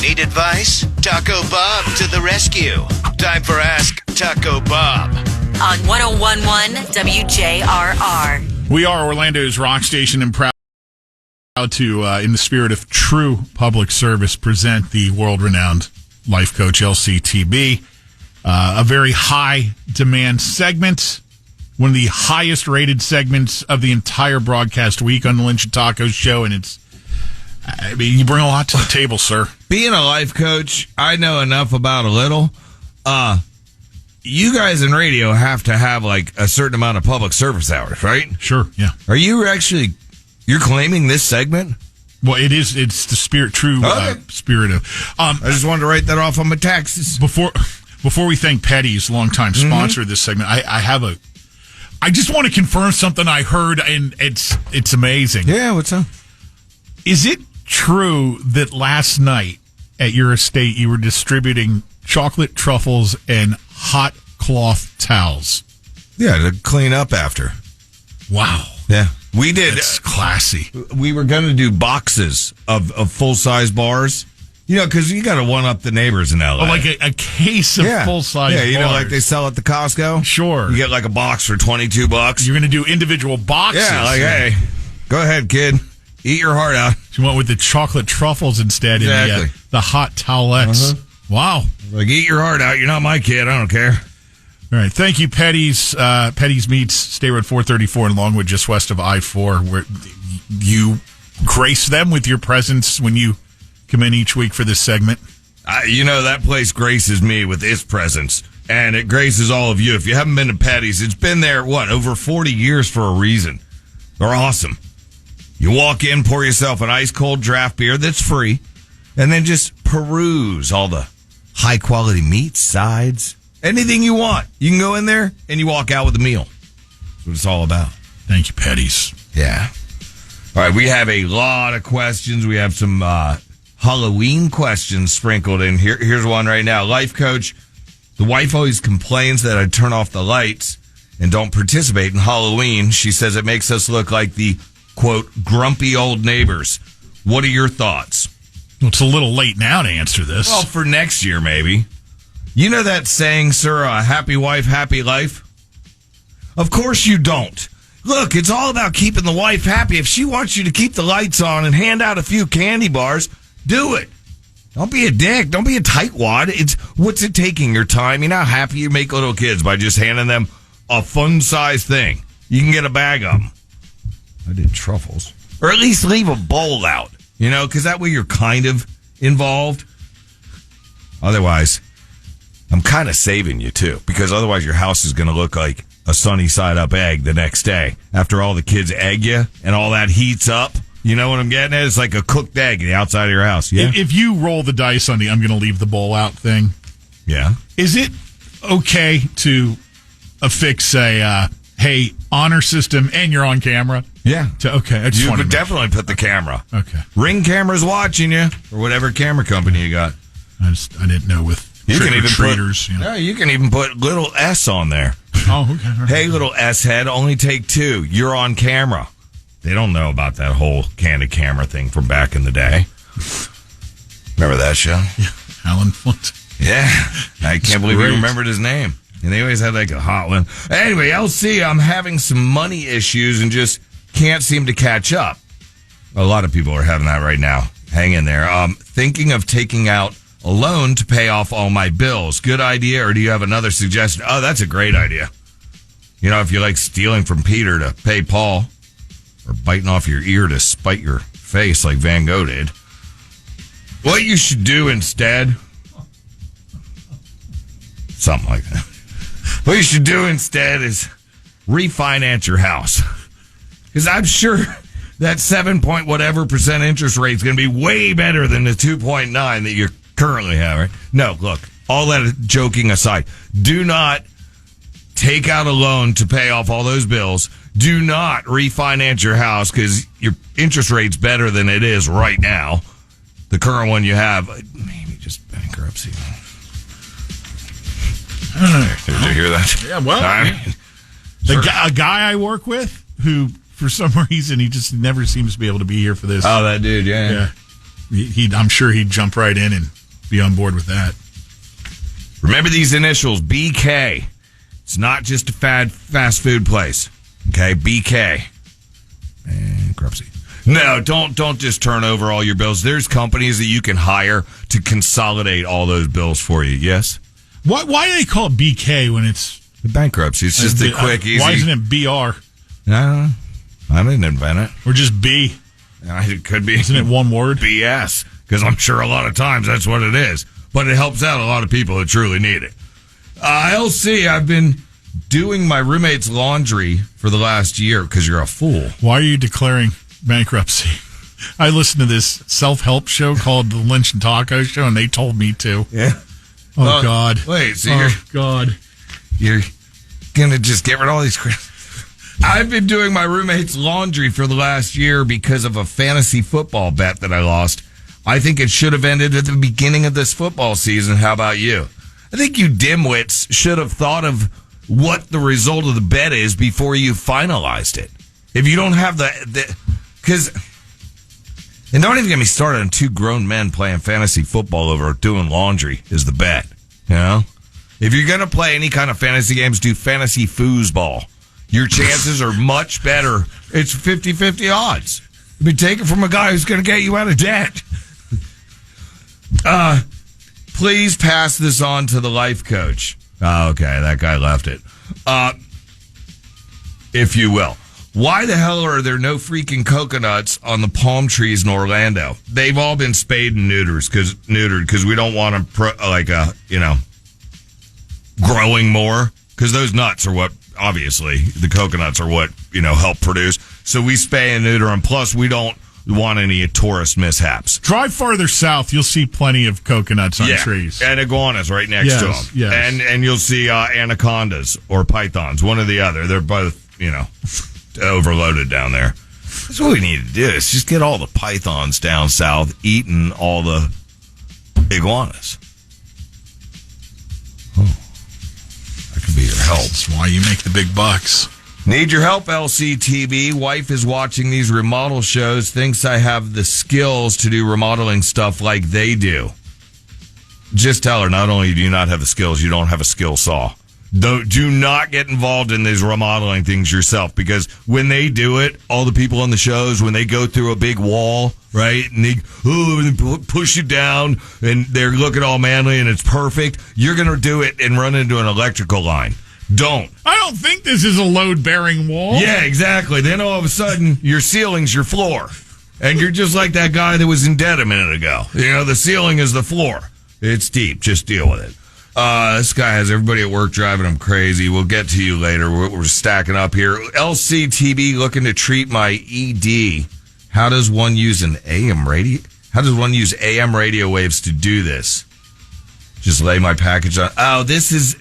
Hate advice? Taco Bob to the rescue. Time for Ask Taco Bob. On 101.1 WJRR. We are Orlando's rock station and proud to, in the spirit of true public service, present the world-renowned Life Coach LCTB. A very high-demand segment. One of the highest-rated segments of the entire broadcast week on the Lynch and Tacos show, and you bring a lot to the table, sir. Being a life coach, I know enough about a little. You guys in radio have to have like a certain amount of public service hours, right? Sure, yeah. Are you you're claiming this segment? Well, it's the spirit, spirit of. I just wanted to write that off on my taxes. Before we thank Petty's longtime sponsor of this segment, I just want to confirm something I heard, and it's amazing. Yeah, what's up? Is it true that last night at your estate you were distributing chocolate truffles and hot cloth towels? Yeah, to clean up after. Wow. Yeah. We did. That's classy. We were going to do boxes of full-size bars. You know, because you got to one-up the neighbors in L.A. Oh, like a case of full-size bars. Yeah, you know, like they sell at the Costco? Sure. You get like a box for $22. You're going to do individual boxes. Yeah, like, hey, go ahead, kid. Eat your heart out. You went with the chocolate truffles instead exactly. in the hot towelettes. Wow. Like, eat your heart out. You're not my kid. I don't care. All right. Thank you, Petty's. Petty's Meats, State Road 434 in Longwood, just west of I-4, where you grace them with your presence when you come in each week for this segment. That place graces me with its presence, and it graces all of you. If you haven't been to Petty's, it's been there, over 40 years for a reason. They're awesome. You walk in, pour yourself an ice-cold draft beer that's free, and then just peruse all the high-quality meats, sides, anything you want. You can go in there, and you walk out with a meal. That's what it's all about. Thank you, Petty's. Yeah. All right, we have a lot of questions. We have some Halloween questions sprinkled in here. Here's one right now. Life coach, the wife always complains that I turn off the lights and don't participate in Halloween. She says it makes us look like the, quote, grumpy old neighbors. What are your thoughts? Well, it's a little late now to answer this. Well, for next year, maybe. You know that saying, sir, a happy wife, happy life? Of course you don't. Look, it's all about keeping the wife happy. If she wants you to keep the lights on and hand out a few candy bars, do it. Don't be a dick. Don't be a tightwad. What's it taking your time? You know how happy you make little kids by just handing them a fun-sized thing. You can get a bag of them. I did truffles. Or at least leave a bowl out, because that way you're kind of involved. Otherwise, I'm kind of saving you, too, because otherwise your house is going to look like a sunny-side-up egg the next day after all the kids egg you and all that heats up. You know what I'm getting at? It's like a cooked egg on the outside of your house. Yeah. If you roll the dice on the I'm going to leave the bowl out thing, yeah, is it okay to affix a hey, honor system and you're on camera? Yeah. Okay. I just you want could to definitely put the camera. Okay. Ring camera's watching you, or whatever camera company you got. I didn't know with trick-or-treaters. You can even put little S on there. Oh, okay. Right. Hey, little S head, only take 2. You're on camera. They don't know about that whole candid camera thing from back in the day. Remember that show? Yeah. Alan Flint. Yeah. I can't believe you remembered his name. And they always had like a hot one. Anyway, LC, I'm having some money issues and just can't seem to catch up. A lot of people are having that right now. Hang in there. Thinking of taking out a loan to pay off all my bills. Good idea, or do you have another suggestion? Oh, that's a great idea. If you like stealing from Peter to pay Paul, or biting off your ear to spite your face like Van Gogh did. What you should do instead, something like that. What you should do instead is refinance your house. Because I'm sure that 7-point-whatever% interest rate is going to be way better than the 2.9 that you currently have, right? No, look, all that joking aside, do not take out a loan to pay off all those bills. Do not refinance your house because your interest rate's better than it is right now. The current one you have, maybe just bankruptcy. Did you hear that? Yeah, well, a guy I work with who, for some reason, he just never seems to be able to be here for this. Oh, that dude, yeah. I'm sure he'd jump right in and be on board with that. Remember these initials, BK. It's not just a fast food place. Okay, BK. Bankruptcy. No, don't just turn over all your bills. There's companies that you can hire to consolidate all those bills for you. Yes? Why do they call it BK when it's bankruptcy? It's just a quick, easy. Why isn't it BR? No, I didn't invent it. Or just B? It could be. Isn't it one word? BS. Because I'm sure a lot of times that's what it is. But it helps out a lot of people that truly need it. LC, I've been doing my roommate's laundry for the last year because you're a fool. Why are you declaring bankruptcy? I listened to this self-help show called The Lynch and Taco Show, and they told me to. Yeah. Oh, God. Wait, so you're going to just get rid of all these... I've been doing my roommate's laundry for the last year because of a fantasy football bet that I lost. I think it should have ended at the beginning of this football season. How about you? I think you dimwits should have thought of what the result of the bet is before you finalized it. If you don't have because, and don't even get me started on two grown men playing fantasy football over doing laundry is the bet. You know, if you're going to play any kind of fantasy games, do fantasy foosball. Your chances are much better. It's 50-50 odds. I mean, take it from a guy who's going to get you out of debt. Please pass this on to the life coach. Oh, okay, that guy left it. If you will. Why the hell are there no freaking coconuts on the palm trees in Orlando? They've all been spayed and neutered because we don't want them growing more, because those nuts are what, obviously, the coconuts are what, help produce. So we spay and neuter them. Plus, we don't want any tourist mishaps. Drive farther south, you'll see plenty of coconuts on trees. And iguanas right next to them. Yes. And you'll see anacondas or pythons, one or the other. They're both, overloaded down there. That's what we need to do, is just get all the pythons down south eating all the iguanas. Oh, that could be your help. That's why you make the big bucks. Need your help, LCTB. Wife is watching these remodel shows, thinks I have the skills to do remodeling stuff like they do. Just tell her, not only do you not have the skills, you don't have a skill saw. Do not get involved in these remodeling things yourself, because when they do it, all the people on the shows, when they go through a big wall, right, and they push it down, and they're looking all manly, and it's perfect, you're going to do it and run into an electrical line. Don't. I don't think this is a load-bearing wall. Yeah, exactly. Then all of a sudden, your ceiling's your floor. And you're just like that guy that was in debt a minute ago. The ceiling is the floor. It's deep. Just deal with it. This guy has everybody at work driving him crazy. We'll get to you later. We're stacking up here. LCTB looking to treat my ED. How does one use an AM radio? How does one use AM radio waves to do this? Just lay my package on. Oh, this is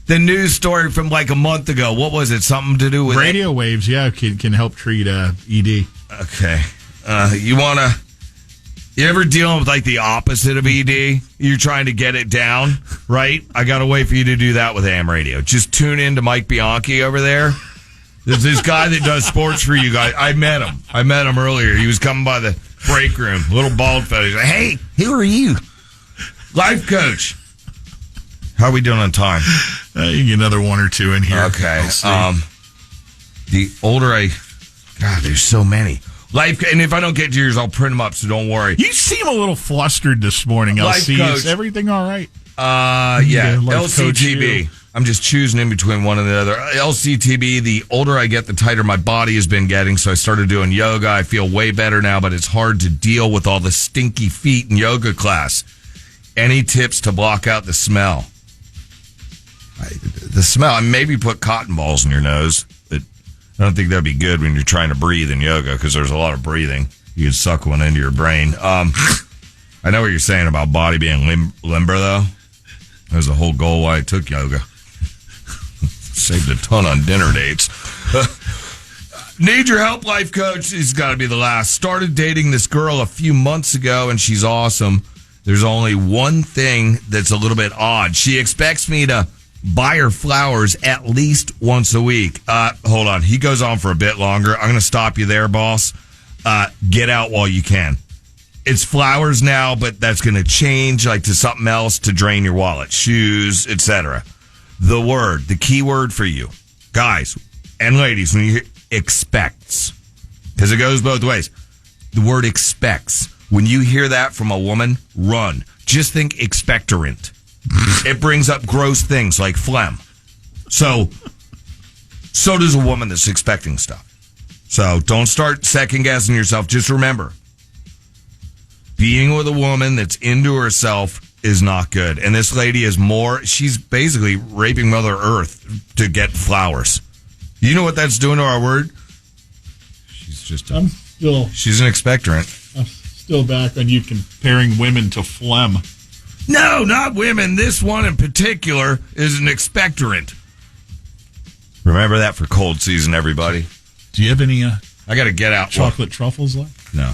the news story from like a month ago. What was it? Something to do with radio waves? Yeah, can help treat ED. Okay. You ever dealing with like the opposite of ED? You're trying to get it down, right? I got to wait for you to do that with AM radio. Just tune in to Mike Bianchi over there. There's this guy that does sports for you guys. I met him earlier. He was coming by the break room, little bald fella. He's like, "Hey, who are you?" Life coach. How are we doing on time? You can get another one or two in here. Okay. The older God, there's so many. Life, and if I don't get to yours, I'll print them up, so don't worry. You seem a little flustered this morning, LC. Is everything all right? Yeah. LCTB. I'm just choosing in between one and the other. LCTB, the older I get, the tighter my body has been getting, so I started doing yoga. I feel way better now, but it's hard to deal with all the stinky feet in yoga class. Any tips to block out the smell? The smell, maybe put cotton balls in your nose. I don't think that'd be good when you're trying to breathe in yoga, because there's a lot of breathing. You could suck one into your brain. I know what you're saying about body being limber, though. That was the whole goal why I took yoga. Saved a ton on dinner dates. Need your help, life coach? He's got to be the last. Started dating this girl a few months ago, and she's awesome. There's only one thing that's a little bit odd. She expects me to buy her flowers at least once a week. Hold on. He goes on for a bit longer. I'm going to stop you there, boss. Get out while you can. it's flowers now, but that's going to change like to something else to drain your wallet, shoes, etc. The key word for you, guys and ladies, when you hear expects, because it goes both ways. The word expects. When you hear that from a woman, run. Just think expectorant. It brings up gross things like phlegm. So does a woman that's expecting stuff. So don't start second guessing yourself. Just remember, being with a woman that's into herself is not good. And this lady is she's basically raping Mother Earth to get flowers. You know what that's doing to our word? She's an expectorant. I'm still back on you comparing women to phlegm. No, not women. This one in particular is an expectorant. Remember that for cold season, everybody. Do you have any I got to get out. chocolate truffles left? No.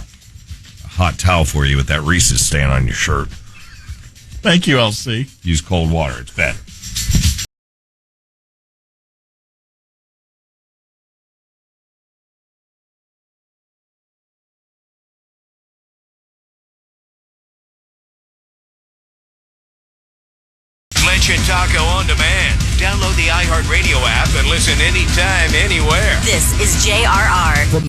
A hot towel for you with that Reese's stain on your shirt. Thank you, LC. Use cold water. It's better. Lynch and Taco on demand. Download the iHeartRadio app and listen anytime, anywhere. This is JRR.